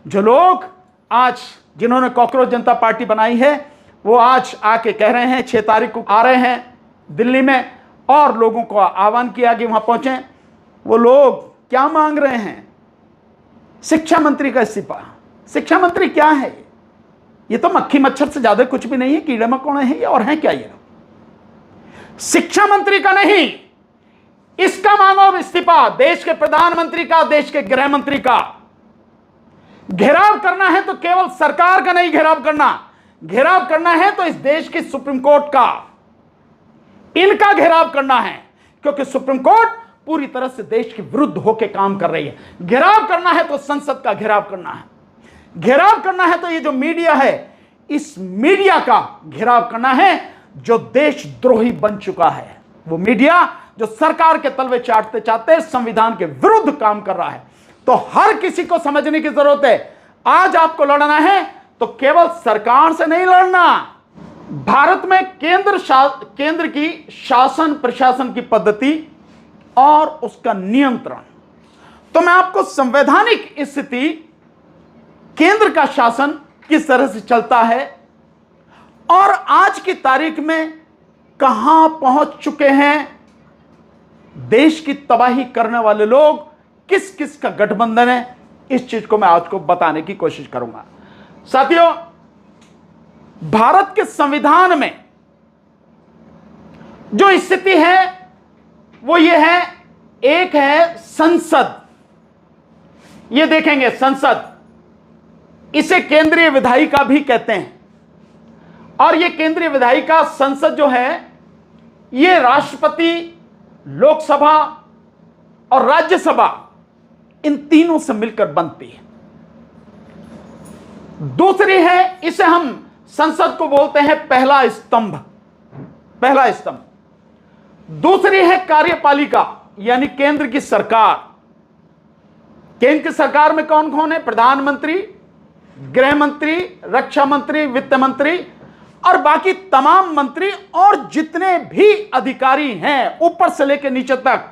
जो लोग आज जिन्होंने कॉकरोच जनता पार्टी बनाई है वो आज आके कह रहे हैं 6 तारीख को आ रहे हैं दिल्ली में और लोगों को आह्वान किया कि वहां पहुंचे। वो लोग क्या मांग रहे हैं? शिक्षा मंत्री का इस्तीफा। शिक्षा मंत्री क्या है? ये तो मक्खी मच्छर से ज्यादा कुछ भी नहीं है, कीड़े मकोड़े हैं ये, और हैं क्या ये? शिक्षा मंत्री का नहीं, इसका मांगो इस्तीफा। देश के प्रधानमंत्री का, देश के गृह मंत्री का। घेराव करना है तो केवल सरकार का नहीं घेराव करना है तो इस देश की सुप्रीम कोर्ट का, इनका घेराव करना है, क्योंकि सुप्रीम कोर्ट पूरी तरह से देश के विरुद्ध होकर काम कर रही है। घेराव करना है तो संसद का घेराव करना है, घेराव करना है तो ये जो मीडिया है इस मीडिया का घेराव करना है जो देशद्रोही बन चुका है। वो मीडिया जो सरकार के तलवे चाटते चाटते संविधान के विरुद्ध काम कर रहा है। तो हर किसी को समझने की जरूरत है, आज आपको लड़ना है तो केवल सरकार से नहीं लड़ना। भारत में केंद्र की शासन प्रशासन की पद्धति और उसका नियंत्रण, तो मैं आपको संवैधानिक स्थिति, केंद्र का शासन किस तरह से चलता है और आज की तारीख में कहां पहुंच चुके हैं देश की तबाही करने वाले लोग, किस किस का गठबंधन है, इस चीज को मैं आज को बताने की कोशिश करूंगा। साथियों, भारत के संविधान में जो स्थिति है वो ये है, एक है संसद, ये देखेंगे संसद, इसे केंद्रीय विधायिका भी कहते हैं। और ये केंद्रीय विधायिका संसद जो है ये राष्ट्रपति, लोकसभा और राज्यसभा इन तीनों से मिलकर बनती है। दूसरी है, इसे हम संसद को बोलते हैं पहला स्तंभ। दूसरी है कार्यपालिका, यानी केंद्र की सरकार। केंद्र की सरकार में कौन कौन है? प्रधानमंत्री, गृह मंत्री, रक्षा मंत्री, वित्त मंत्री और बाकी तमाम मंत्री और जितने भी अधिकारी हैं ऊपर से लेकर नीचे तक,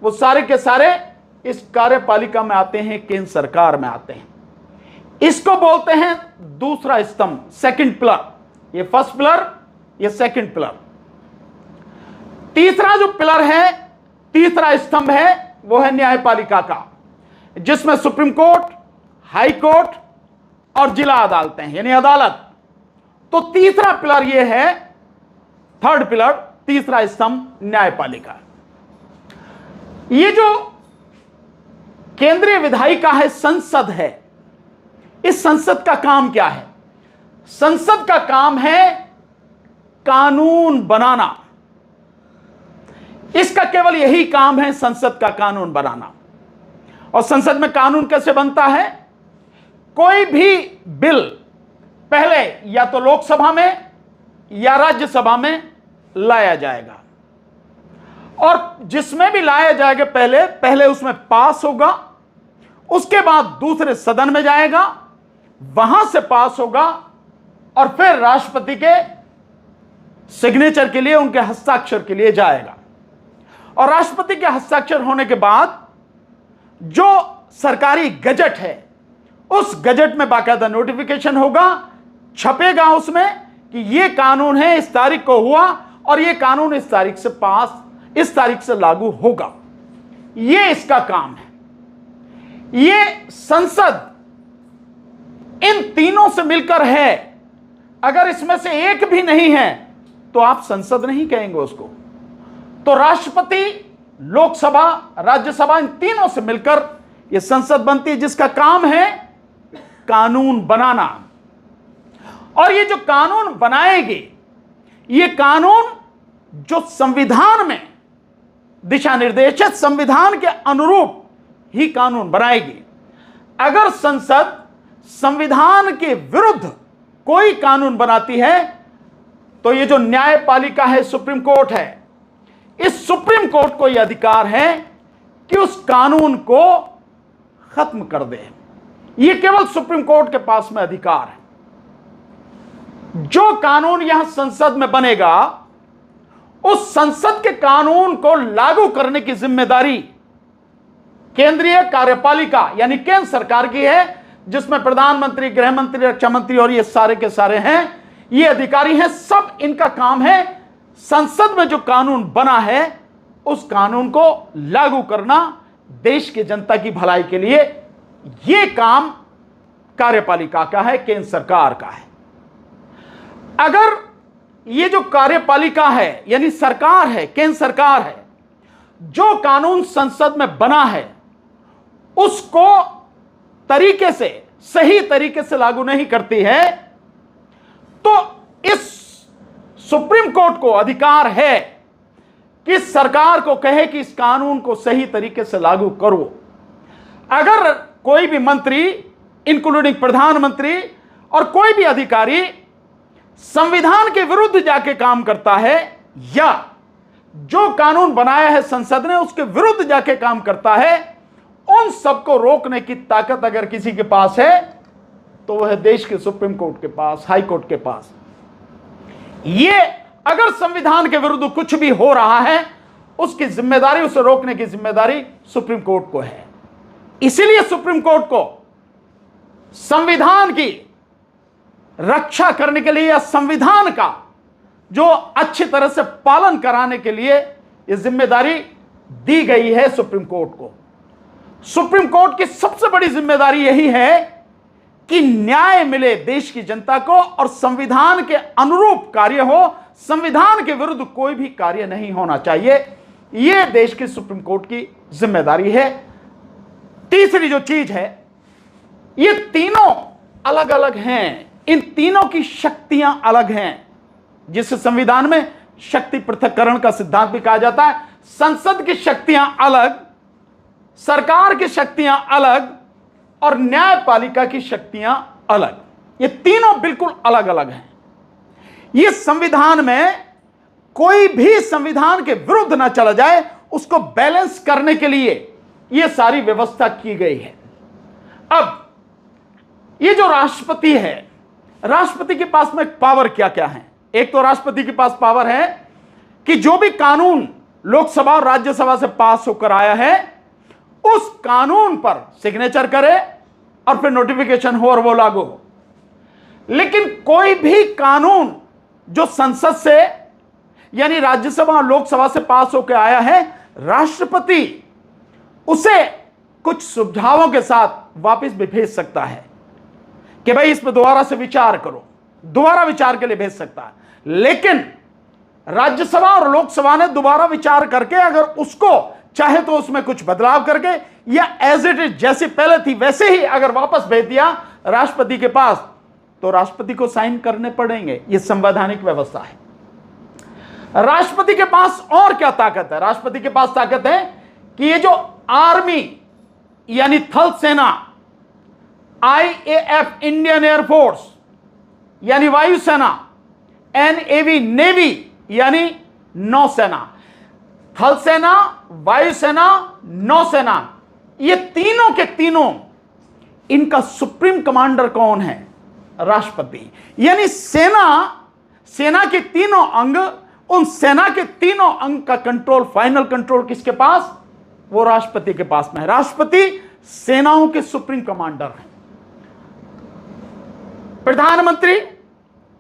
वो सारे के सारे इस कार्यपालिका में आते हैं, केंद्र सरकार में आते हैं। इसको बोलते हैं दूसरा स्तंभ, सेकंड पिलर। ये फर्स्ट पिलर, ये सेकंड पिलर। तीसरा जो पिलर है, तीसरा स्तंभ है, वो है न्यायपालिका का, जिसमें सुप्रीम कोर्ट, हाई कोर्ट और जिला अदालतें हैं, यानी अदालत। तो तीसरा पिलर ये है, थर्ड पिलर, तीसरा स्तंभ न्यायपालिका। ये जो केंद्रीय विधायिका है, संसद है, इस संसद का काम क्या है? संसद का काम है कानून बनाना। इसका केवल यही काम है, संसद का कानून बनाना। और संसद में कानून कैसे बनता है? कोई भी बिल पहले या तो लोकसभा में या राज्यसभा में लाया जाएगा, और जिसमें भी लाया जाएगा पहले उसमें पास होगा, उसके बाद दूसरे सदन में जाएगा, वहां से पास होगा और फिर राष्ट्रपति के सिग्नेचर के लिए, उनके हस्ताक्षर के लिए जाएगा। और राष्ट्रपति के हस्ताक्षर होने के बाद जो सरकारी गजट है, उस गजट में बाकायदा नोटिफिकेशन होगा, छपेगा उसमें कि ये कानून है, इस तारीख को हुआ और ये कानून इस तारीख से पास, इस तारीख से लागू होगा। ये इसका काम है। ये संसद इन तीनों से मिलकर है। अगर इसमें से एक भी नहीं है तो आप संसद नहीं कहेंगे उसको। तो राष्ट्रपति, लोकसभा, राज्यसभा, इन तीनों से मिलकर यह संसद बनती है, जिसका काम है कानून बनाना। और ये जो कानून बनाएगी, ये कानून जो संविधान में दिशा निर्देशित, संविधान के अनुरूप ही कानून बनाएगी। अगर संसद संविधान के विरुद्ध कोई कानून बनाती है तो ये जो न्यायपालिका है, सुप्रीम कोर्ट है, इस सुप्रीम कोर्ट को यह अधिकार है कि उस कानून को खत्म कर दे। ये केवल सुप्रीम कोर्ट के पास में अधिकार है। जो कानून यहां संसद में बनेगा, उस संसद के कानून को लागू करने की जिम्मेदारी केंद्रीय कार्यपालिका यानी केंद्र सरकार की है, जिसमें प्रधानमंत्री, गृह मंत्री, रक्षा मंत्री और ये सारे के सारे हैं, ये अधिकारी हैं। सब इनका काम है संसद में जो कानून बना है उस कानून को लागू करना देश की जनता की भलाई के लिए। यह काम कार्यपालिका का है, केंद्र सरकार का है। अगर ये जो कार्यपालिका है यानी सरकार है, केंद्र सरकार है, जो कानून संसद में बना है उसको तरीके से, सही तरीके से लागू नहीं करती है, तो इस सुप्रीम कोर्ट को अधिकार है कि सरकार को कहे कि इस कानून को सही तरीके से लागू करो। अगर कोई भी मंत्री, इंक्लूडिंग प्रधानमंत्री और कोई भी अधिकारी संविधान के विरुद्ध जाके काम करता है या जो कानून बनाया है संसद ने उसके विरुद्ध जाके काम करता है, उन सबको रोकने की ताकत अगर किसी के पास है तो वह देश के सुप्रीम कोर्ट के पास, हाई कोर्ट के पास। ये अगर संविधान के विरुद्ध कुछ भी हो रहा है उसकी जिम्मेदारी, उसे रोकने की जिम्मेदारी सुप्रीम कोर्ट को है। इसीलिए सुप्रीम कोर्ट को संविधान की रक्षा करने के लिए या संविधान का जो अच्छी तरह से पालन कराने के लिए यह जिम्मेदारी दी गई है सुप्रीम कोर्ट को। सुप्रीम कोर्ट की सबसे बड़ी जिम्मेदारी यही है कि न्याय मिले देश की जनता को और संविधान के अनुरूप कार्य हो, संविधान के विरुद्ध कोई भी कार्य नहीं होना चाहिए। यह देश की सुप्रीम कोर्ट की जिम्मेदारी है। तीसरी जो चीज है, ये तीनों अलग अलग हैं, इन तीनों की शक्तियां अलग हैं, जिस संविधान में शक्ति पृथक्करण का सिद्धांत भी कहा जाता है। संसद की शक्तियां अलग, सरकार की शक्तियां अलग और न्यायपालिका की शक्तियां अलग। ये तीनों बिल्कुल अलग अलग हैं। ये संविधान में कोई भी संविधान के विरुद्ध ना चला जाए, उसको बैलेंस करने के लिए यह सारी व्यवस्था की गई है। अब ये जो राष्ट्रपति है, राष्ट्रपति के पास में पावर क्या क्या है? एक तो राष्ट्रपति के पास पावर है कि जो भी कानून लोकसभा और राज्यसभा से पास होकर आया है उस कानून पर सिग्नेचर करे और फिर नोटिफिकेशन हो और वो लागू हो। लेकिन कोई भी कानून जो संसद से यानी राज्यसभा और लोकसभा से पास होकर आया है, राष्ट्रपति उसे कुछ सुझावों के साथ वापस भी भेज सकता है कि भाई इसमें दोबारा से विचार करो, दोबारा विचार के लिए भेज सकता है। लेकिन राज्यसभा और लोकसभा ने दोबारा विचार करके अगर उसको चाहे तो उसमें कुछ बदलाव करके या एज इट इज जैसे पहले थी वैसे ही अगर वापस भेज दिया राष्ट्रपति के पास, तो राष्ट्रपति को साइन करने पड़ेंगे। यह संवैधानिक व्यवस्था है। राष्ट्रपति के पास और क्या ताकत है? राष्ट्रपति के पास ताकत है कि ये जो आर्मी यानी थल सेना, IAF इंडियन एयरफोर्स यानी वायुसेना, NAV नेवी यानी नौसेना, थल सेना, वायुसेना, नौसेना, ये तीनों के तीनों इनका सुप्रीम कमांडर कौन है? राष्ट्रपति। यानी सेना के तीनों अंग, उन सेना के तीनों अंग का कंट्रोल, फाइनल कंट्रोल किसके पास? वो राष्ट्रपति के पास में है। राष्ट्रपति सेनाओं के सुप्रीम कमांडर हैं। प्रधानमंत्री,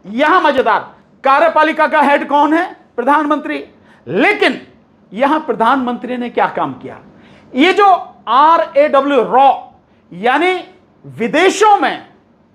यहां मजेदार, कार्यपालिका का हेड कौन है? प्रधानमंत्री। लेकिन यहां प्रधानमंत्री ने क्या काम किया? ये जो RAW रॉ यानी विदेशों में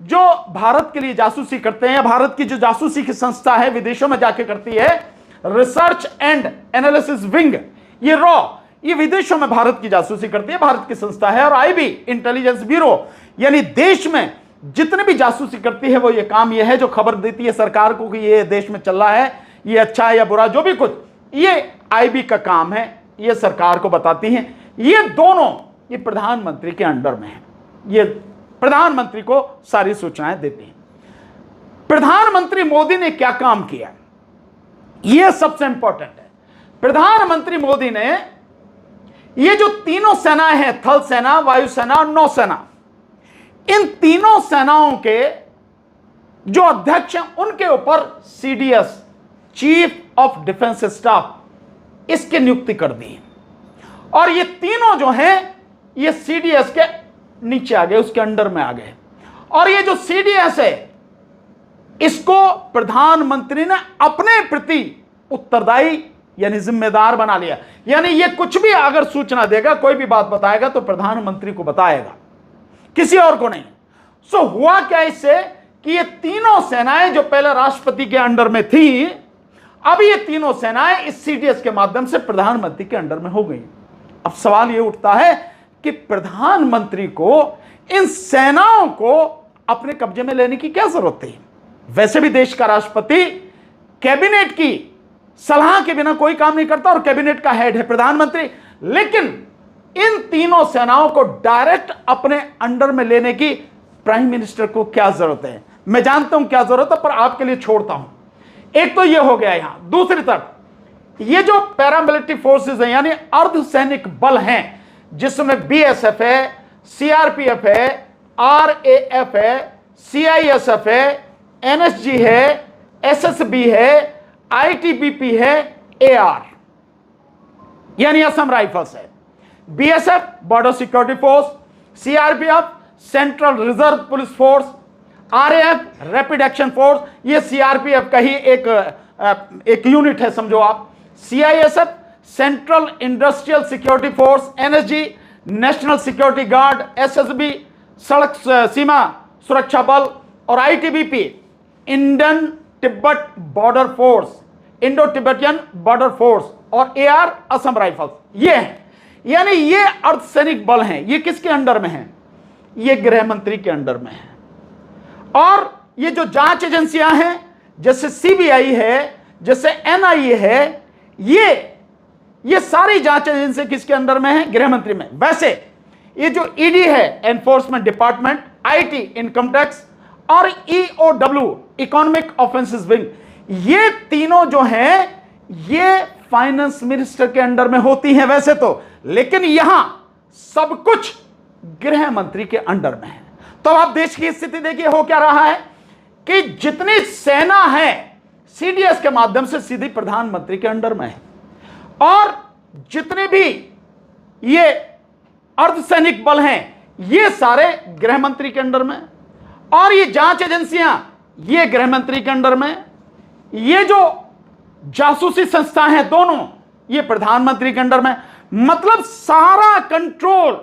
जो भारत के लिए जासूसी करते हैं, भारत की जो जासूसी की संस्था है विदेशों में जाके करती है, रिसर्च एंड एनालिसिस विंग, ये रॉ, ये विदेशों में भारत की जासूसी करती है, भारत की संस्था है। और IB इंटेलिजेंस ब्यूरो यानी देश में जितने भी जासूसी करती है वो ये काम ये है, जो खबर देती है सरकार को कि ये देश में चल रहा है, ये अच्छा है या बुरा, जो भी कुछ, ये IB का काम है, ये सरकार को बताती है। ये दोनों ये प्रधानमंत्री के अंडर में है, ये प्रधानमंत्री को सारी सूचनाएं देते हैं। प्रधानमंत्री मोदी ने क्या काम किया, यह सबसे इंपॉर्टेंट है। प्रधानमंत्री मोदी ने ये जो तीनों सेनाएं हैं, थल सेना, वायुसेना और नौसेना, इन तीनों सेनाओं के जो अध्यक्ष हैं उनके ऊपर CDS, chief of defence staff, इसकी नियुक्ति कर दी। और ये तीनों जो हैं ये CDS के नीचे आ गए, उसके अंडर में आ गए। और ये जो सीडीएस है, इसको प्रधानमंत्री ने अपने प्रति उत्तरदायी यानी जिम्मेदार बना लिया। यानी ये कुछ भी अगर सूचना देगा, कोई भी बात बताएगा तो प्रधानमंत्री को बताएगा, किसी और को नहीं। सो हुआ क्या इससे कि ये तीनों सेनाएं जो पहले राष्ट्रपति के अंडर में थी, अब ये तीनों सेनाएं इस सीडीएस के माध्यम से प्रधानमंत्री के अंडर में हो गई। अब सवाल ये उठता है कि प्रधानमंत्री को इन सेनाओं को अपने कब्जे में लेने की क्या जरूरत थी? वैसे भी देश का राष्ट्रपति कैबिनेट की सलाह के बिना कोई काम नहीं करता और कैबिनेट का हेड है प्रधानमंत्री। लेकिन इन तीनों सेनाओं को डायरेक्ट अपने अंडर में लेने की प्राइम मिनिस्टर को क्या जरूरत है? मैं जानता हूं क्या जरूरत है, पर आपके लिए छोड़ता हूं। एक तो यह हो गया यहां। दूसरी तरफ ये जो पैरामिलिट्री फोर्सेस हैं, यानी अर्धसैनिक बल हैं, जिसमें बीएसएफ है, सीआरपीएफ है, आरएएफ है, सीआईएसएफ है, एनएसजी है, एसएसबी है, आईटीबीपी है, एआर यानी असम राइफल्स है, BSF border security force, CRPF central reserve police force, RAF rapid action force, ये सीआरपीएफ का ही एक यूनिट है समझो आप, CISF central industrial security force, NSG national security guard, SSB सड़क सीमा सुरक्षा बल, और ITBP Indian Tibet border force, Indo Tibetan border force, और एआर असम राइफल्स। ये हैं, यानी ये अर्धसैनिक बल हैं। ये किसके अंडर में हैं? ये गृह मंत्री के अंडर में है। और ये जो जांच एजेंसियां हैं, जैसे सीबीआई है, जैसे एनआईए है, ये सारी जांच एजेंसी किसके अंडर में है? गृह मंत्री में। वैसे ये जो ईडी है, enforcement department, IT income tax, और ईओडब्ल्यू इकोनॉमिक ऑफेंसेस विंग, ये तीनों जो हैं ये फाइनेंस मिनिस्टर के अंडर में होती हैं वैसे तो, लेकिन यहां सब कुछ गृह मंत्री के अंडर में है। तो आप देश की स्थिति देखिए, हो क्या रहा है कि जितनी सेना है सीडीएस के माध्यम से सीधी प्रधानमंत्री के अंडर में है, और जितने भी ये अर्धसैनिक बल हैं ये सारे गृह मंत्री के अंडर में, और ये जांच एजेंसियां ये गृह मंत्री के अंडर में, ये जो जासूसी संस्था हैं दोनों ये प्रधानमंत्री के अंडर में। मतलब सारा कंट्रोल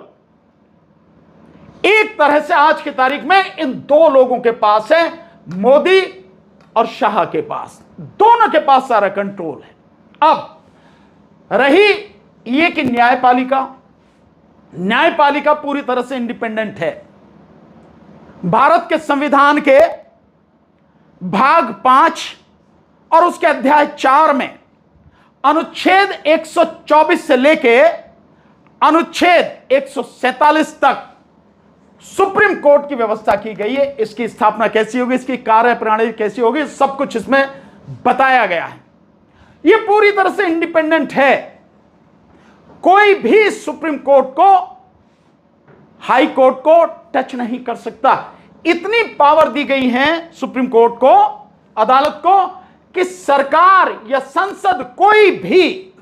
एक तरह से आज की तारीख में इन दो लोगों के पास है, मोदी और शाह के पास, दोनों के पास सारा कंट्रोल है। अब रही ये कि न्यायपालिका पूरी तरह से इंडिपेंडेंट है। भारत के संविधान के भाग 5 और उसके अध्याय 4 में अनुच्छेद 124 से लेके अनुच्छेद 147 तक सुप्रीम कोर्ट की व्यवस्था की गई है। इसकी स्थापना कैसी होगी, इसकी कार्यप्रणाली कैसी होगी, सब कुछ इसमें बताया गया है। यह पूरी तरह से इंडिपेंडेंट है। कोई भी सुप्रीम कोर्ट को, हाई कोर्ट को टच नहीं कर सकता। इतनी पावर दी गई है सुप्रीम कोर्ट को, अदालत को, कि सरकार या संसद कोई भी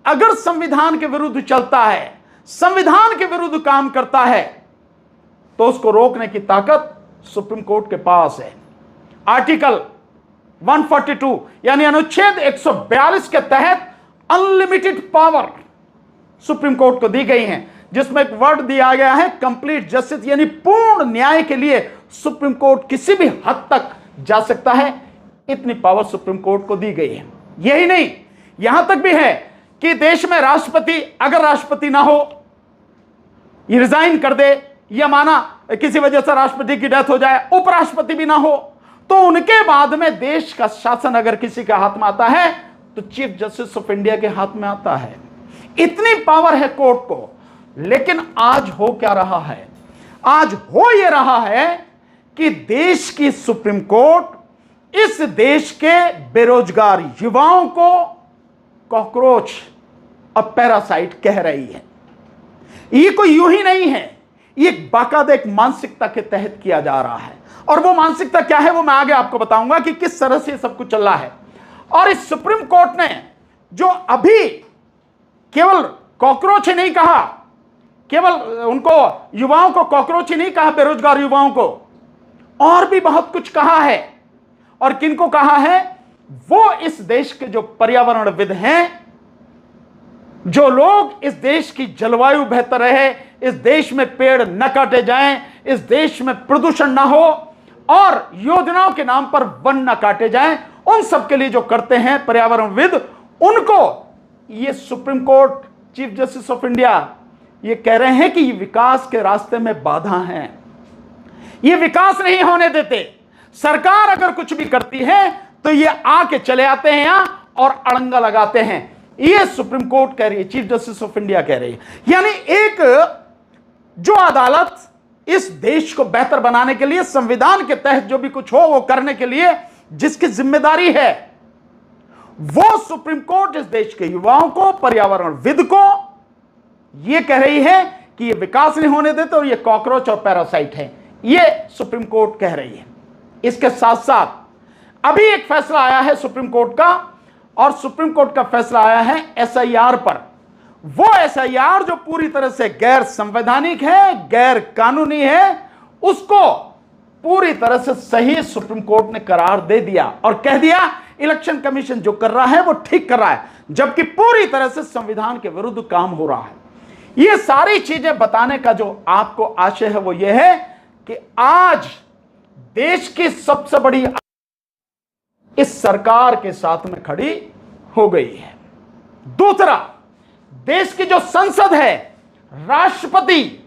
अगर संविधान के विरुद्ध चलता है, संविधान के विरुद्ध काम करता है, तो उसको रोकने की ताकत सुप्रीम कोर्ट के पास है। आर्टिकल 142 यानी अनुच्छेद 142 के तहत अनलिमिटेड पावर सुप्रीम कोर्ट को दी गई है, जिसमें एक वर्ड दिया गया है कंप्लीट जस्टिस, यानी पूर्ण न्याय के लिए सुप्रीम कोर्ट किसी भी हद तक जा सकता है। इतनी पावर सुप्रीम कोर्ट को दी गई है। यही नहीं, यहां तक भी है कि देश में राष्ट्रपति, अगर राष्ट्रपति ना हो, ये रिजाइन कर दे, या माना किसी वजह से राष्ट्रपति की डेथ हो जाए, उपराष्ट्रपति भी ना हो, तो उनके बाद में देश का शासन अगर किसी के हाथ में आता है तो चीफ जस्टिस ऑफ इंडिया के हाथ में आता है। इतनी पावर है कोर्ट को। लेकिन आज हो क्या रहा है? आज हो यह रहा है कि देश की सुप्रीम कोर्ट इस देश के बेरोजगार युवाओं को कॉकरोच और पैरासाइट कह रही है। ये कोई यूं ही नहीं है, ये बाकायदा एक मानसिकता के तहत किया जा रहा है। और वो मानसिकता क्या है वो मैं आगे आपको बताऊंगा कि किस तरह से सब कुछ चल रहा है। और इस सुप्रीम कोर्ट ने जो अभी केवल कॉकरोच ही नहीं कहा, केवल उनको युवाओं को कॉकरोच ही नहीं कहा, बेरोजगार युवाओं को, और भी बहुत कुछ कहा है। और किनको कहा है? वो इस देश के जो पर्यावरणविद हैं, जो लोग इस देश की जलवायु बेहतर रहे, इस देश में पेड़ न काटे जाएं, इस देश में प्रदूषण ना हो और योजनाओं के नाम पर वन न काटे जाएं, उन सब के लिए जो करते हैं पर्यावरणविद, उनको ये supreme court chief justice of India ये कह रहे हैं कि ये विकास के रास्ते में बाधा हैं, ये विकास नहीं होने देते। सरकार अगर कुछ भी करती है तो ये आके चले आते हैं यहां और अड़ंगा लगाते हैं। ये सुप्रीम कोर्ट कह रही है, चीफ जस्टिस ऑफ इंडिया कह रही है। यानी एक जो अदालत इस देश को बेहतर बनाने के लिए संविधान के तहत जो भी कुछ हो वो करने के लिए जिसकी जिम्मेदारी है, वो सुप्रीम कोर्ट इस देश के युवाओं को, पर्यावरणविद को यह कह रही है कि ये विकास नहीं होने देते और ये कॉकरोच और पैरासाइट है। ये सुप्रीम कोर्ट कह रही है। इसके साथ साथ अभी एक फैसला आया है सुप्रीम कोर्ट का, और सुप्रीम कोर्ट का फैसला आया है एसआईआर पर। वो एसआईआर जो पूरी तरह से गैर संवैधानिक है, गैर कानूनी है, उसको पूरी तरह से सही सुप्रीम कोर्ट ने करार दे दिया और कह दिया इलेक्शन कमीशन जो कर रहा है वो ठीक कर रहा है, जबकि पूरी तरह से संविधान के विरुद्ध काम हो रहा है। ये सारी चीजें बताने का जो आपको आशय है वो ये है कि आज देश की सबसे बड़ी इस सरकार के साथ में खड़ी हो गई है। दूसरा, देश की जो संसद है, राष्ट्रपति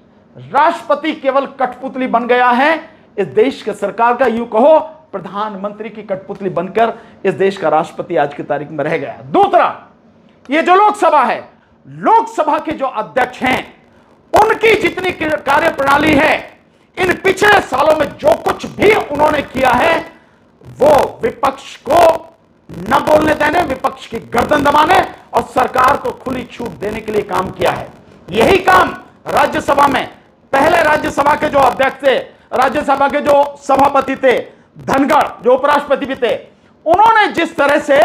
केवल कठपुतली बन गया है इस देश के सरकार का, यूं कहो प्रधानमंत्री की कठपुतली बनकर इस देश का राष्ट्रपति आज की तारीख में रह गया। दूसरा, ये जो लोकसभा है, लोकसभा के जो अध्यक्ष हैं, उनकी जितनी कार्यप्रणाली है, इन पिछले सालों में जो कुछ भी उन्होंने किया है वो विपक्ष को न बोलने देने, विपक्ष की गर्दन दबाने और सरकार को खुली छूट देने के लिए काम किया है। यही काम राज्यसभा में पहले राज्यसभा के जो अध्यक्ष थे, राज्यसभा के जो सभापति थे धनखड़, जो उपराष्ट्रपति भी थे, उन्होंने जिस तरह से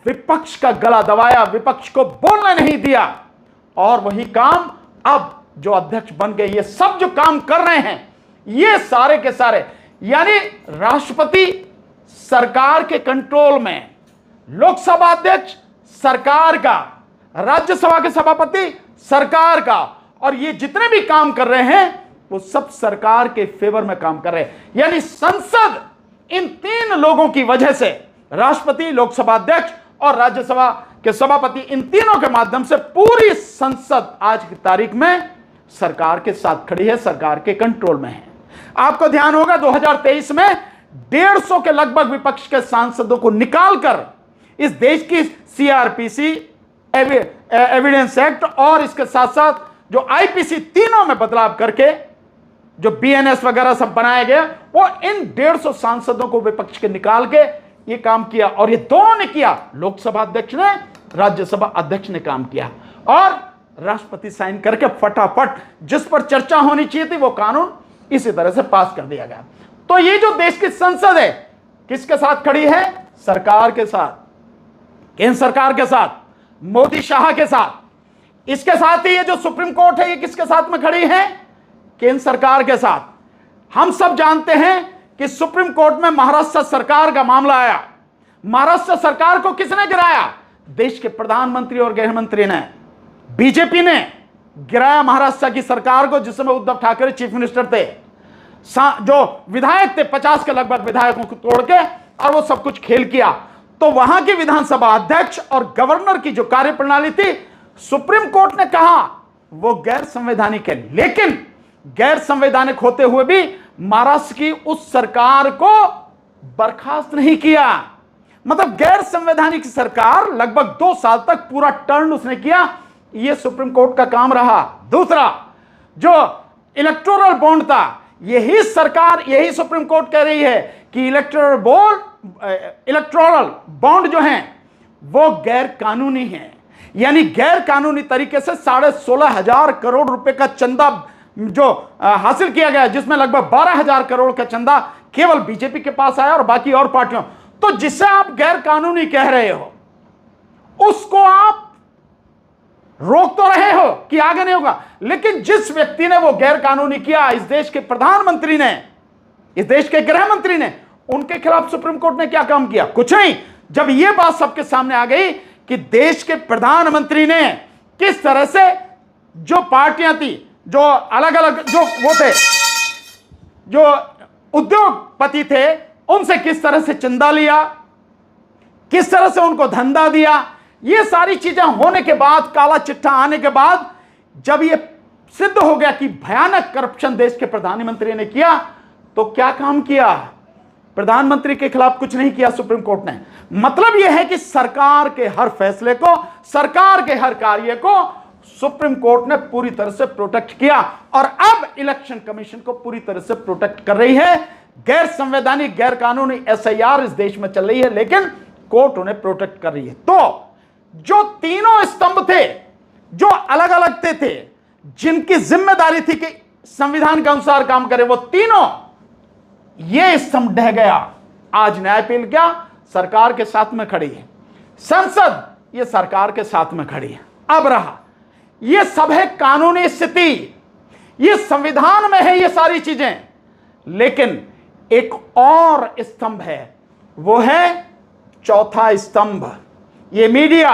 विपक्ष का गला दबाया, विपक्ष को बोलने नहीं दिया, और वही काम अब जो अध्यक्ष बन गए, ये सब जो काम कर रहे हैं, ये सारे के सारे, यानी राष्ट्रपति सरकार के कंट्रोल में, लोकसभा अध्यक्ष सरकार का, राज्यसभा के सभापति सरकार का, और ये जितने भी काम कर रहे हैं वो सब सरकार के फेवर में काम कर रहे हैं। यानी संसद इन तीन लोगों की वजह से, राष्ट्रपति, लोकसभा अध्यक्ष और राज्यसभा के सभापति, इन तीनों के माध्यम से पूरी संसद आज की तारीख में सरकार के साथ खड़ी है, सरकार के कंट्रोल में है। आपको ध्यान होगा 2023 में 150 के लगभग विपक्ष के सांसदों को निकालकर इस देश की सीआरपीसी, एविडेंस एक्ट और इसके साथ साथ जो आईपीसी, तीनों में बदलाव करके जो बीएनएस वगैरह सब बनाया गया, वो इन 150 सांसदों को विपक्ष के निकाल के ये काम किया। और ये दोनों ने किया, लोकसभा अध्यक्ष ने, राज्यसभा अध्यक्ष ने काम किया, और राष्ट्रपति साइन करके फटाफट जिस पर चर्चा होनी चाहिए थी वो कानून इसी तरह से पास कर दिया गया। तो ये जो देश की संसद है किसके साथ खड़ी है? सरकार के साथ, केंद्र सरकार के साथ, मोदी शाह के साथ। इसके साथ ही ये जो सुप्रीम कोर्ट है, ये किसके साथ में खड़ी है? केंद्र सरकार के साथ। हम सब जानते हैं कि सुप्रीम कोर्ट में महाराष्ट्र सरकार का मामला आया। महाराष्ट्र सरकार को किसने गिराया? देश के प्रधानमंत्री और गृह मंत्री ने, बीजेपी ने गिराया महाराष्ट्र की सरकार को, जिसमें उद्धव ठाकरे चीफ मिनिस्टर थे। जो विधायक थे 50 के लगभग विधायकों को तोड़ के, और वो सब कुछ खेल किया। तो वहां की विधानसभा अध्यक्ष और गवर्नर की जो कार्यप्रणाली थी, सुप्रीम कोर्ट ने कहा वो गैर संवैधानिक है। लेकिन गैर संवैधानिक होते हुए भी महाराष्ट्र की उस सरकार को बर्खास्त नहीं किया। मतलब गैर संवैधानिक सरकार लगभग 2 साल तक पूरा टर्न उसने किया। यह सुप्रीम कोर्ट का काम रहा। दूसरा, जो इलेक्टोरल बॉन्ड था, यही सरकार, यही सुप्रीम कोर्ट कह रही है कि इलेक्टोरल बॉन्ड जो हैं वो गैर कानूनी है। यानी गैर कानूनी तरीके से 16,500 करोड़ रुपए का चंदा जो हासिल किया गया, जिसमें लगभग 12,000 करोड़ का चंदा केवल बीजेपी के पास आया और बाकी और पार्टियों। तो जिसे आप गैर कानूनी कह रहे हो, उसको आप रोक तो रहे हो कि आगे नहीं होगा, लेकिन जिस व्यक्ति ने वो गैर कानूनी किया, इस देश के प्रधानमंत्री ने, इस देश के गृह मंत्री ने, उनके खिलाफ सुप्रीम कोर्ट ने क्या काम किया? कुछ नहीं। जब ये बात सबके सामने आ गई कि देश के प्रधानमंत्री ने किस तरह से जो पार्टियां थी, जो अलग अलग जो वो थे, जो उद्योगपति थे, उनसे किस तरह से चंदा लिया, किस तरह से उनको धंधा दिया, ये सारी चीजें होने के बाद, काला चिट्ठा आने के बाद, जब ये सिद्ध हो गया कि भयानक करप्शन देश के प्रधानमंत्री ने किया, तो क्या काम किया? प्रधानमंत्री के खिलाफ कुछ नहीं किया सुप्रीम कोर्ट ने। मतलब यह है कि सरकार के हर फैसले को, सरकार के हर कार्य को सुप्रीम कोर्ट ने पूरी तरह से प्रोटेक्ट किया, और अब इलेक्शन कमीशन को पूरी तरह से प्रोटेक्ट कर रही है। गैर संवैधानिक, गैर कानूनी SIR इस देश में चल रही है, लेकिन कोर्ट उन्हें प्रोटेक्ट कर रही है। तो जो तीनों स्तंभ थे, जो अलग अलग थे, जिनकी जिम्मेदारी थी कि संविधान के अनुसार काम करे, वो तीनों, ये स्तंभ ढह गया। आज न्यायपीठ क्या सरकार के साथ में खड़ी है, संसद ये सरकार के साथ में खड़ी है। अब रहा ये सब है कानूनी स्थिति, ये संविधान में है ये सारी चीजें, लेकिन एक और स्तंभ है, वो है चौथा स्तंभ, ये मीडिया।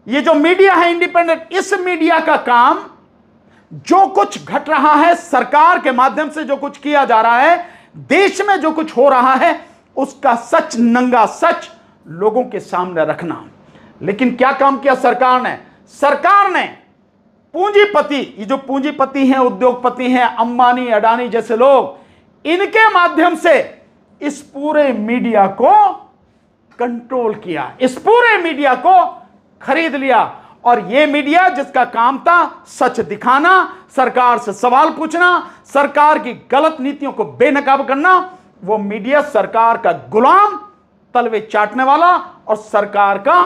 ये जो मीडिया है इंडिपेंडेंट, इस मीडिया का काम, जो कुछ घट रहा है सरकार के माध्यम से, जो कुछ किया जा रहा है देश में, जो कुछ हो रहा है, उसका सच, नंगा सच लोगों के सामने रखना। लेकिन क्या काम किया सरकार ने? सरकार ने पूंजीपति, ये जो पूंजीपति हैं, उद्योगपति हैं, अंबानी, अडानी जैसे लोग, इनके माध्यम से इस पूरे मीडिया को कंट्रोल किया, इस पूरे मीडिया को खरीद लिया। और यह मीडिया जिसका काम था सच दिखाना, सरकार से सवाल पूछना, सरकार की गलत नीतियों को बेनकाब करना, वो मीडिया सरकार का गुलाम, तलवे चाटने वाला और सरकार का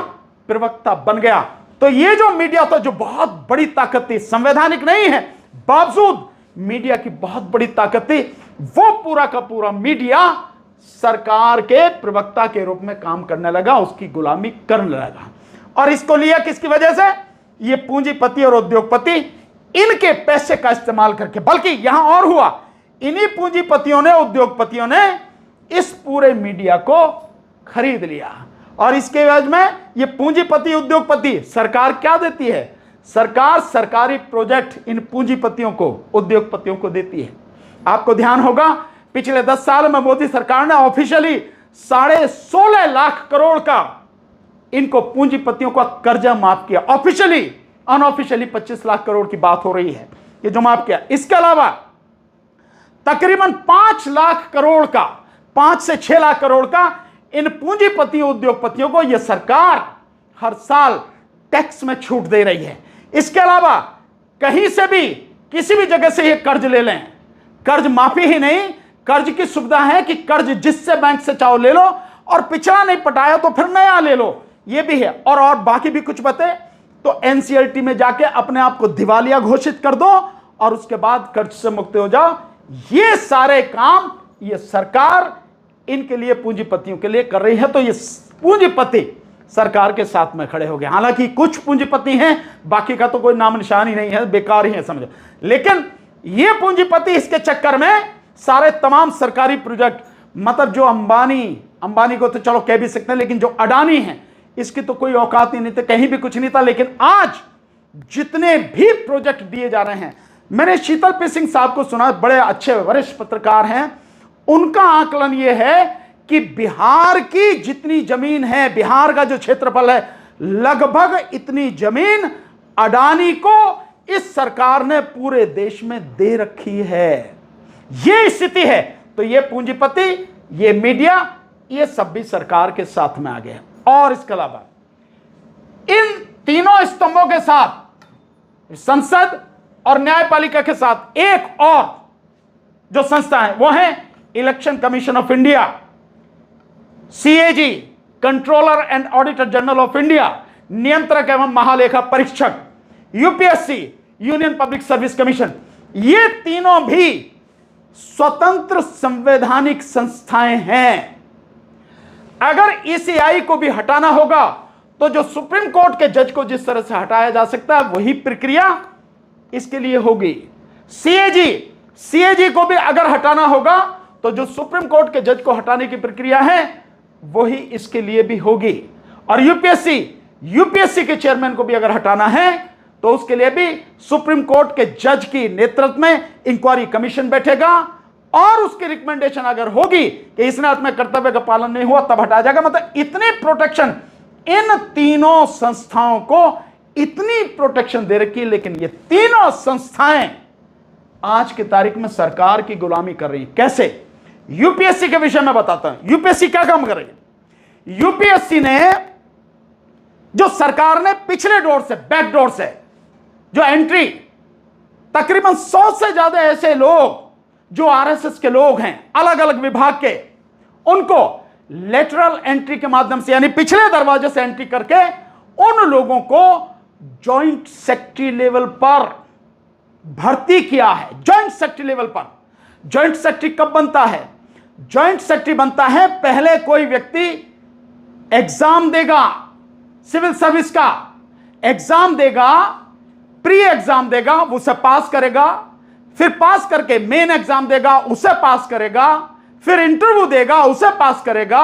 प्रवक्ता बन गया। तो ये जो मीडिया था, जो बहुत बड़ी ताकत थी, संवैधानिक नहीं है बावजूद मीडिया की बहुत बड़ी ताकत थी, वो पूरा का पूरा मीडिया सरकार के प्रवक्ता के रूप में काम करने लगा, उसकी गुलामी करने लगा। और इसको लिया किसकी वजह से? ये पूंजीपति और उद्योगपति, इनके पैसे का इस्तेमाल करके। बल्कि यहां और हुआ, इन्हीं पूंजीपतियों ने, उद्योगपतियों ने इस पूरे मीडिया को खरीद लिया। और इसके एवज में ये पूंजीपति, उद्योगपति, सरकार क्या देती है? सरकार सरकारी प्रोजेक्ट इन पूंजीपतियों को, उद्योगपतियों को देती है। आपको ध्यान होगा पिछले 10 साल में मोदी सरकार ने ऑफिशियली 16.5 लाख करोड़ का इनको पूंजीपतियों का कर्जा माफ किया। ऑफिशियली, अनऑफिशियली 25 लाख करोड़ की बात हो रही है, ये जो माफ किया। इसके अलावा तकरीबन 5 लाख करोड़ का, 5 से 6 लाख करोड़ का इन पूंजीपतियों, उद्योगपतियों को यह सरकार हर साल टैक्स में छूट दे रही है। इसके अलावा कहीं से भी, किसी भी जगह से ये कर्ज ले लें, कर्ज माफी ही नहीं, कर्ज की सुविधा है कि कर्ज जिससे बैंक से चाहो ले लो, और पिछड़ा नहीं पटाया तो फिर नया ले लो, ये भी है। और बाकी भी कुछ बते तो NCLT में जाके अपने आप को दिवालिया घोषित कर दो और उसके बाद कर्ज से मुक्त हो जाओ। ये सारे काम ये सरकार इनके लिए, पूंजीपतियों के लिए कर रही है। तो ये पूंजीपति सरकार के साथ में खड़े हो गए। हालांकि कुछ पूंजीपति हैं, बाकी का तो कोई नाम निशान ही नहीं है, बेकार ही है समझो। लेकिन ये पूंजीपति इसके चक्कर में सारे तमाम सरकारी प्रोजेक्ट, मतलब जो अंबानी को तो चलो कह भी सकते हैं, लेकिन जो अडानी है इसकी तो कोई औकात ही नहीं थी, कहीं भी कुछ नहीं था। लेकिन आज जितने भी प्रोजेक्ट दिए जा रहे हैं, मैंने शीतल पी सिंह साहब को सुना, बड़े अच्छे वरिष्ठ पत्रकार हैं, उनका आकलन यह है कि बिहार की जितनी जमीन है, बिहार का जो क्षेत्रफल है, लगभग इतनी जमीन अडानी को इस सरकार ने पूरे देश में दे रखी है। यह स्थिति है। तो ये पूंजीपति, ये मीडिया, ये सब भी सरकार के साथ में आ गए। और इसके अलावा इन तीनों स्तंभों के साथ, संसद और न्यायपालिका के साथ एक और जो संस्था है वो है election commission of India, CAG, controller and auditor general of India, नियंत्रक एवं महालेखा परीक्षक, UPSC, union public service commission. ये तीनों भी स्वतंत्र संवैधानिक संस्थाएं हैं। अगर ECI को भी हटाना होगा तो जो सुप्रीम कोर्ट के जज को जिस तरह से हटाया जा सकता है वही प्रक्रिया इसके लिए होगी। सीएजी को भी अगर हटाना होगा तो जो सुप्रीम कोर्ट के जज को हटाने की प्रक्रिया है वही इसके लिए भी होगी। और यूपीएससी के चेयरमैन को भी अगर हटाना है तो उसके लिए भी सुप्रीम कोर्ट के जज की नेतृत्व में इंक्वायरी कमीशन बैठेगा और उसकी रिकमेंडेशन अगर होगी कि इसने अपने कर्तव्य का पालन नहीं हुआ तब हटाया जाएगा। मतलब इतनी प्रोटेक्शन इन तीनों संस्थाओं को इतनी प्रोटेक्शन दे रखी है, लेकिन ये तीनों संस्थाएं आज की तारीख में सरकार की गुलामी कर रही है। कैसे? यूपीएससी के विषय में बताता हूं। यूपीएससी क्या काम कर रही है? यूपीएससी ने जो सरकार ने पिछले डोर से, बैक डोर से जो एंट्री, तकरीबन 100 से ज्यादा ऐसे लोग जो आरएसएस के लोग हैं अलग अलग विभाग के, उनको लेटरल एंट्री के माध्यम से यानी पिछले दरवाजे से एंट्री करके उन लोगों को जॉइंट सेक्रेटरी लेवल पर भर्ती किया है। जॉइंट सेक्रेटरी लेवल पर। जॉइंट सेक्रेटरी कब बनता है? जॉइंट सेक्रेटरी बनता है पहले कोई व्यक्ति एग्जाम देगा, सिविल सर्विस का एग्जाम देगा, प्री एग्जाम देगा, उसे पास करेगा, फिर पास करके मेन एग्जाम देगा, उसे पास करेगा, फिर इंटरव्यू देगा, उसे पास करेगा,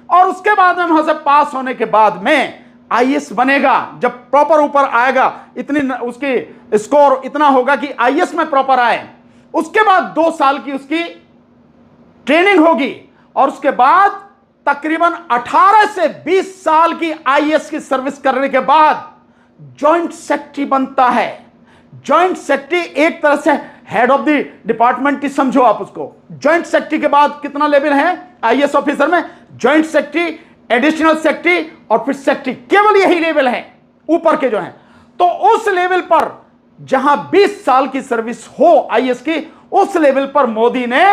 और उसके बाद में वहां से पास होने के बाद में आईएएस बनेगा। जब प्रॉपर ऊपर आएगा, इतनी उसकी स्कोर इतना होगा कि आईएएस में प्रॉपर आए, उसके बाद 2 साल की उसकी ट्रेनिंग होगी और उसके बाद तकरीबन 18 से 20 साल की आईएएस की सर्विस करने के बाद जॉइंट सेक्रेटरी बनता है। जॉइंट सेक्रेटरी एक तरह से हेड ऑफ द डिपार्टमेंट ही समझो आप उसको। जॉइंट सेक्रेटरी के बाद कितना लेवल है आईएएस ऑफिसर में? जॉइंट सेक्रेटरी, एडिशनल सेक्रेटरी और फिर सेक्रेटरी, केवल यही लेवल है ऊपर के जो हैं। तो उस लेवल पर जहां 20 साल की सर्विस हो आईएएस की, उस लेवल पर मोदी ने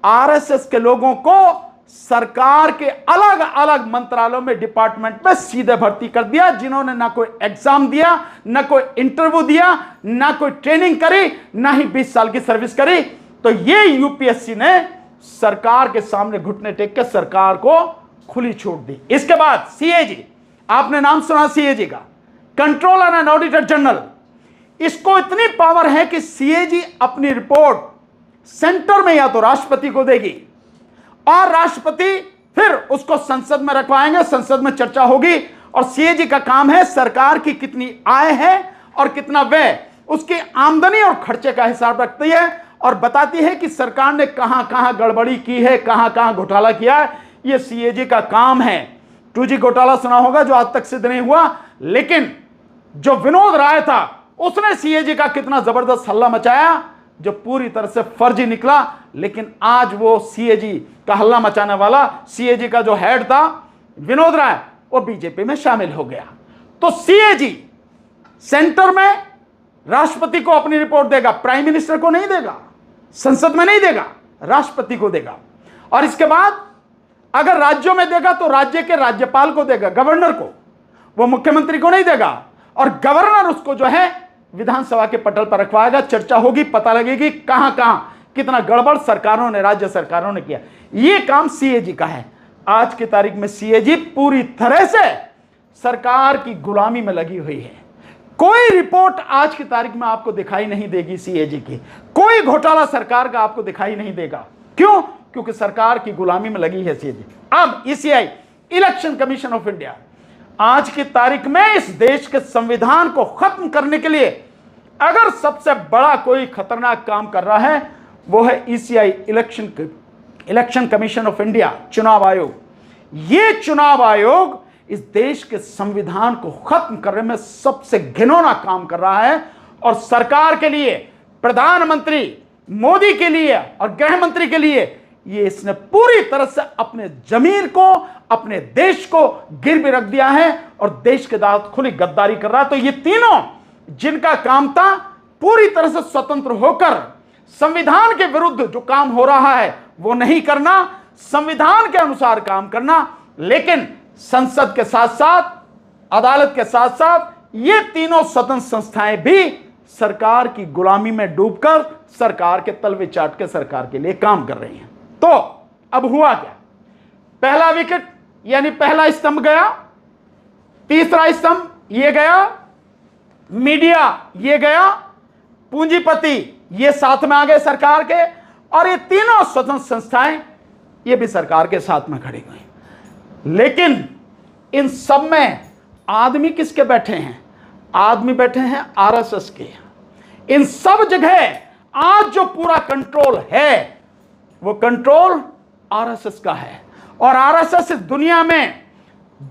आरएसएस के लोगों को सरकार के अलग अलग मंत्रालयों में, डिपार्टमेंट में सीधे भर्ती कर दिया, जिन्होंने ना कोई एग्जाम दिया, ना कोई इंटरव्यू दिया, ना कोई ट्रेनिंग करी, ना ही 20 साल की सर्विस करी। तो ये यूपीएससी ने सरकार के सामने घुटने टेक के सरकार को खुली छूट दी। इसके बाद सीएजी, आपने नाम सुना सीएजी का, कंट्रोलर एंड ऑडिटर जनरल। इसको इतनी पावर है कि सीएजी अपनी रिपोर्ट सेंटर में या तो राष्ट्रपति को देगी और राष्ट्रपति फिर उसको संसद में रखवाएंगे, संसद में चर्चा होगी, और सीएजी का काम है सरकार की कितनी आय है और कितना व्यय, उसकी आमदनी और खर्चे का हिसाब रखती है और बताती है कि सरकार ने कहां कहां गड़बड़ी की है, कहां कहां घोटाला किया है। यह सीएजी का काम है। 2G घोटाला सुना होगा जो आज तक सिद्ध नहीं हुआ, लेकिन जो विनोद राय था उसने सीएजी का कितना जबरदस्त हल्ला मचाया, जो पूरी तरह से फर्जी निकला। लेकिन आज वो सीएजी का हल्ला मचाने वाला, सीएजी का जो हेड था विनोद राय, वो बीजेपी में शामिल हो गया। तो सीएजी सेंटर में राष्ट्रपति को अपनी रिपोर्ट देगा, प्राइम मिनिस्टर को नहीं देगा, संसद में नहीं देगा, राष्ट्रपति को देगा। और इसके बाद अगर राज्यों में देगा तो राज्य के राज्यपाल को देगा, गवर्नर को, वो मुख्यमंत्री को नहीं देगा। और गवर्नर उसको जो है विधानसभा के पटल पर रखवाएगा, चर्चा होगी, पता लगेगी कहां कहां कितना गड़बड़ सरकारों ने, राज्य सरकारों ने किया। यह काम सीएजी का है। आज की तारीख में सीएजी पूरी तरह से सरकार की गुलामी में लगी हुई है। कोई रिपोर्ट आज की तारीख में आपको दिखाई नहीं देगी सीएजी की, कोई घोटाला सरकार का आपको दिखाई नहीं देगा। क्यों? क्योंकि सरकार की गुलामी में लगी है सीएजी। अब ECI, election commission of India, आज की तारीख में इस देश के संविधान को खत्म करने के लिए अगर सबसे बड़ा कोई खतरनाक काम कर रहा है वो है ECI, election commission of India, चुनाव आयोग। ये चुनाव आयोग इस देश के संविधान को खत्म करने में सबसे घिनौना काम कर रहा है। और सरकार के लिए, प्रधानमंत्री मोदी के लिए और गृह मंत्री के लिए ये इसने पूरी तरह से अपने जमीर को, अपने देश को गिरवी रख दिया है और देश के साथ खुली गद्दारी कर रहा है। तो ये तीनों जिनका काम था पूरी तरह से स्वतंत्र होकर संविधान के विरुद्ध जो काम हो रहा है वो नहीं करना, संविधान के अनुसार काम करना, लेकिन संसद के साथ साथ, अदालत के साथ साथ ये तीनों स्वतंत्र संस्थाएं भी सरकार की गुलामी में डूबकर सरकार के तलवे चाट के सरकार के लिए काम कर रही हैं। तो अब हुआ क्या? पहला विकेट यानी पहला स्तंभ गया, तीसरा स्तंभ ये गया, मीडिया ये गया, पूंजीपति ये साथ में आ गए सरकार के, और ये तीनों स्वतंत्र संस्थाएं ये भी सरकार के साथ में खड़ी हुई। लेकिन इन सब में आदमी किसके बैठे हैं? आदमी बैठे हैं आरएसएस के। इन सब जगह आज जो पूरा कंट्रोल है वो कंट्रोल आरएसएस का है, और आरएसएस इस दुनिया में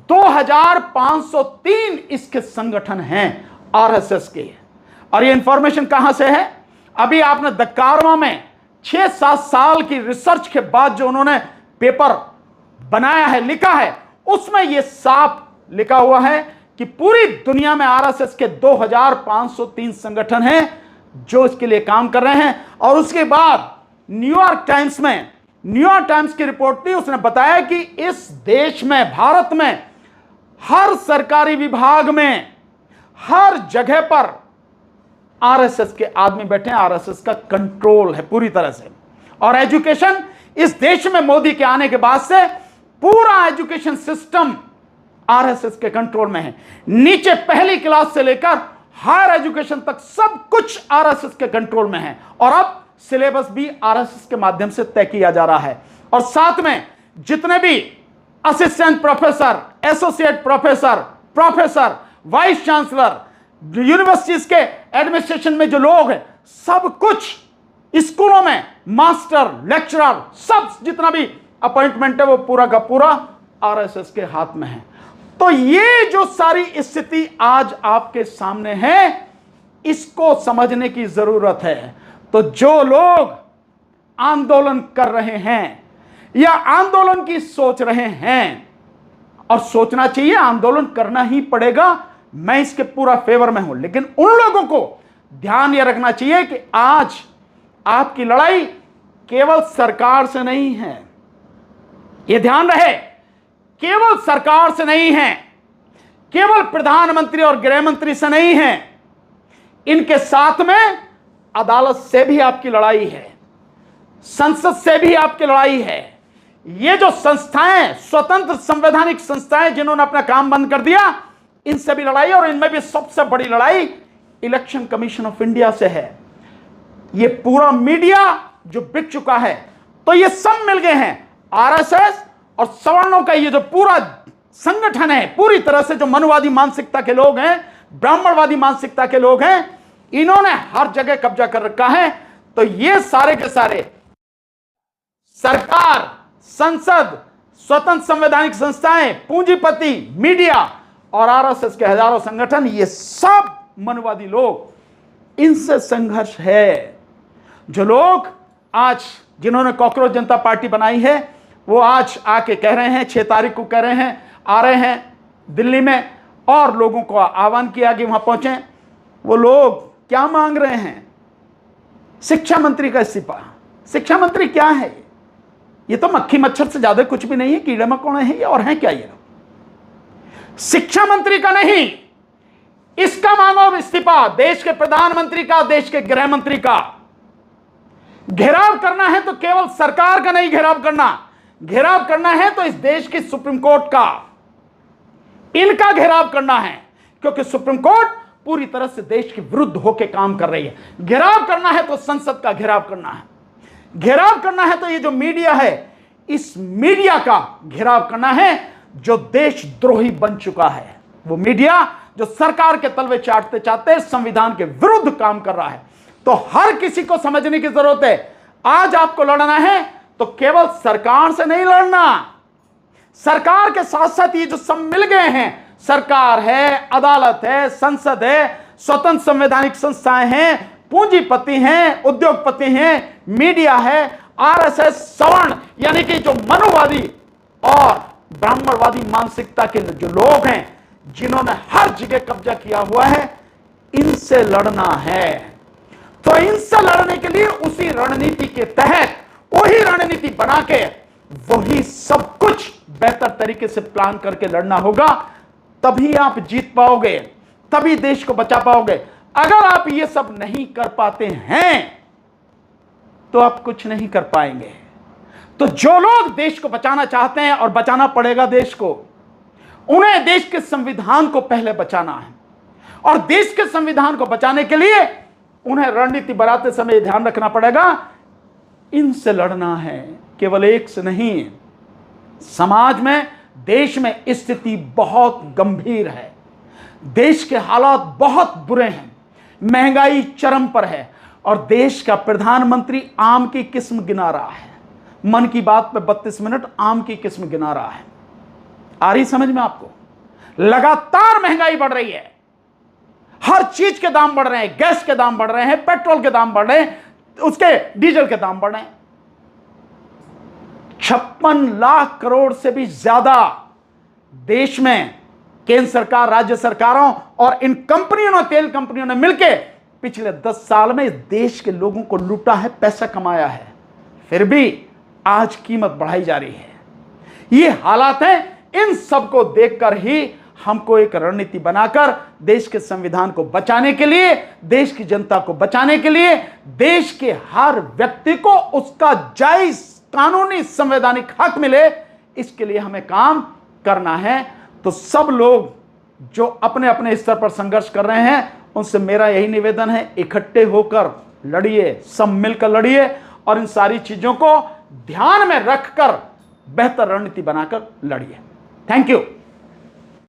2503 इसके संगठन हैं आरएसएस के। और ये इंफॉर्मेशन कहां से है? अभी आपने द कारवा में 6-7 साल की रिसर्च के बाद जो उन्होंने पेपर बनाया है, लिखा है, उसमें यह साफ लिखा हुआ है कि पूरी दुनिया में आरएसएस के 2503 संगठन हैं जो इसके लिए काम कर रहे हैं। और उसके बाद न्यूयॉर्क टाइम्स की रिपोर्ट थी, उसने बताया कि इस देश में, भारत में, हर सरकारी विभाग में, हर जगह पर आरएसएस के आदमी बैठे हैं, आरएसएस का कंट्रोल है पूरी तरह से। और एजुकेशन, इस देश में मोदी के आने के बाद से पूरा एजुकेशन सिस्टम आरएसएस के कंट्रोल में है। नीचे पहली क्लास से लेकर हायर एजुकेशन तक सब कुछ आरएसएस के कंट्रोल में है, और अब सिलेबस भी आरएसएस के माध्यम से तय किया जा रहा है। और साथ में जितने भी assistant professor, associate professor, vice chancellor, universities के एडमिनिस्ट्रेशन में जो लोग हैं, सब कुछ स्कूलों में मास्टर, लेक्चरर, सब जितना भी अपॉइंटमेंट है वो पूरा का पूरा आरएसएस के हाथ में है। तो ये जो सारी स्थिति आज आपके सामने है, इसको समझने की जरूरत है। तो जो लोग आंदोलन कर रहे हैं या आंदोलन की सोच रहे हैं, और सोचना चाहिए, आंदोलन करना ही पड़ेगा, मैं इसके पूरा फेवर में हूं, लेकिन उन लोगों को ध्यान यह रखना चाहिए कि आज आपकी लड़ाई केवल सरकार से नहीं है। यह ध्यान रहे, केवल सरकार से नहीं है, केवल प्रधानमंत्री और गृह मंत्री से नहीं है, इनके साथ में अदालत से भी आपकी लड़ाई है, संसद से भी आपकी लड़ाई है। ये जो संस्थाएं, स्वतंत्र संवैधानिक संस्थाएं जिन्होंने अपना काम बंद कर दिया, इनसे भी लड़ाई, और इनमें भी सबसे बड़ी लड़ाई इलेक्शन कमीशन ऑफ इंडिया से है। ये पूरा मीडिया जो बिक चुका है, तो ये सब मिल गए हैं, आरएसएस और सवर्णों का ये जो पूरा संगठन है, पूरी तरह से जो मनुवादी मानसिकता के लोग हैं, ब्राह्मणवादी मानसिकता के लोग हैं, इन्होंने हर जगह कब्जा कर रखा है। तो ये सारे के सारे सरकार, संसद, स्वतंत्र संवैधानिक संस्थाएं, पूंजीपति, मीडिया और आरएसएस के हजारों संगठन, ये सब मनुवादी लोग, इनसे संघर्ष है। जो लोग आज, जिन्होंने कॉकरोच जनता पार्टी बनाई है, वो आज आके कह रहे हैं, 6 तारीख को कह रहे हैं, आ रहे हैं दिल्ली में, और लोगों को आह्वान किया कि वहां पहुंचे। वो लोग क्या मांग रहे हैं? शिक्षा मंत्री का इस्तीफा। शिक्षा मंत्री क्या है? ये तो मक्खी मच्छर से ज्यादा कुछ भी नहीं है, कीड़े मकोड़े हैं ये, और हैं क्या ये? शिक्षा मंत्री का नहीं, इसका मांगो इस्तीफा, देश के प्रधानमंत्री का, देश के गृह मंत्री का। घेराव करना है तो केवल सरकार का नहीं घेराव करना है तो इस देश की सुप्रीम कोर्ट का, इनका घेराव करना है, क्योंकि सुप्रीम कोर्ट पूरी तरह से देश के विरुद्ध होकर काम कर रही है। घेराव करना है तो संसद का घेराव करना है, घेराव करना है तो ये जो मीडिया है, इस मीडिया का घेराव करना है जो देशद्रोही बन चुका है। वो मीडिया जो सरकार के तलवे चाटते चाटते संविधान के विरुद्ध काम कर रहा है। तो हर किसी को समझने की जरूरत है, आज आपको लड़ना है तो केवल सरकार से नहीं लड़ना, सरकार के साथ साथ ये जो सब मिल गए हैं, सरकार है, अदालत है, संसद है, स्वतंत्र संवैधानिक संस्थाएं हैं, पूंजीपति हैं, उद्योगपति हैं, मीडिया है, आरएसएस, सवर्ण यानी कि जो मनुवादी और ब्राह्मणवादी मानसिकता के जो लोग हैं, जिन्होंने हर जगह कब्जा किया हुआ है, इनसे लड़ना है। तो इनसे लड़ने के लिए उसी रणनीति के तहत, वही रणनीति बना के, वही सब कुछ बेहतर तरीके से प्लान करके लड़ना होगा। तभी आप जीत पाओगे, तभी देश को बचा पाओगे। अगर आप ये सब नहीं कर पाते हैं तो आप कुछ नहीं कर पाएंगे। तो जो लोग देश को बचाना चाहते हैं, और बचाना पड़ेगा देश को, उन्हें देश के संविधान को पहले बचाना है, और देश के संविधान को बचाने के लिए उन्हें रणनीति बनाते समय ध्यान रखना पड़ेगा, इनसे लड़ना है, केवल एक से नहीं। समाज में, देश में स्थिति बहुत गंभीर है, देश के हालात बहुत बुरे हैं, महंगाई चरम पर है, और देश का प्रधानमंत्री आम की किस्म गिना रहा है। मन की बात पे 32 मिनट आम की किस्म गिना रहा है। आ रही समझ में आपको? लगातार महंगाई बढ़ रही है, हर चीज के दाम बढ़ रहे हैं, गैस के दाम बढ़ रहे हैं, पेट्रोल के दाम बढ़ रहे हैं, उसके डीजल के दाम बढ़ रहे हैं। 56 लाख करोड़ से भी ज्यादा देश में केंद्र सरकार, राज्य सरकारों और इन कंपनियों ने, तेल कंपनियों ने मिलकर पिछले 10 साल में इस देश के लोगों को लूटा है, पैसा कमाया है। फिर भी आज कीमत बढ़ाई जा रही है। ये हालात हैं। इन सबको देखकर ही हमको एक रणनीति बनाकर देश के संविधान को बचाने के लिए, देश की जनता को बचाने के लिए, देश के हर व्यक्ति को उसका जायज कानूनी संवैधानिक हक मिले, इसके लिए हमें काम करना है। तो सब लोग जो अपने अपने स्तर पर संघर्ष कर रहे हैं, उनसे मेरा यही निवेदन है, इकट्ठे होकर लड़िए, सब मिलकर लड़िए, और इन सारी चीजों को ध्यान में रखकर बेहतर रणनीति बनाकर लड़िए। Thank you.